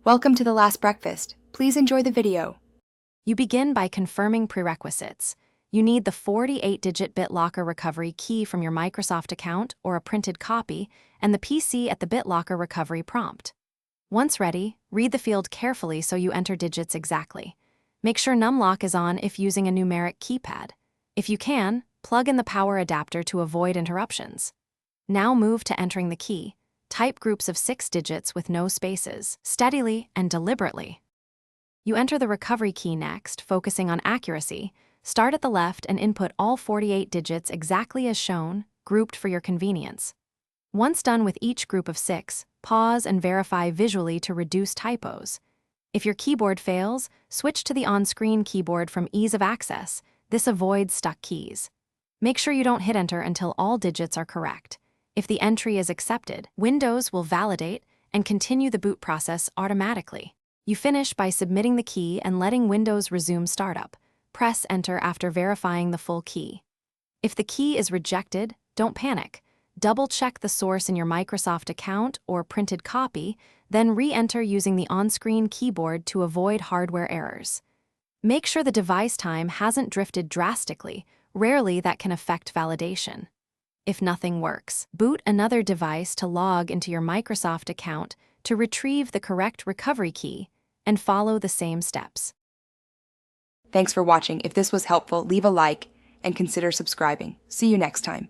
Welcome to the last breakfast. Please enjoy the video. You begin by confirming prerequisites. You need the 48-digit BitLocker recovery key from your Microsoft account or a printed copy, and the PC at the BitLocker recovery prompt. Once ready, read the field carefully so you enter digits exactly. Make sure numlock is on if using a numeric keypad. If you can, plug in the power adapter to avoid interruptions. Now move to entering the key. Type groups of 6 digits with no spaces, steadily and deliberately. You enter the recovery key next, focusing on accuracy. Start at the left and input all 48 digits exactly as shown, grouped for your convenience. Once done with each group of 6, pause and verify visually to reduce typos. If your keyboard fails, switch to the on-screen keyboard from ease of access. This avoids stuck keys. Make sure you don't hit enter until all digits are correct. If the entry is accepted, Windows will validate and continue the boot process automatically. You finish by submitting the key and letting Windows resume startup. Press enter after verifying the full key. If the key is rejected, don't panic. Double-check the source in your Microsoft account or printed copy, then re-enter using the on-screen keyboard to avoid hardware errors. Make sure the device time hasn't drifted drastically. Rarely that can affect validation. If nothing works, boot another device to log into your Microsoft account to retrieve the correct recovery key and follow the same steps. Thanks for watching. If this was helpful, leave a like and consider subscribing. See you next time.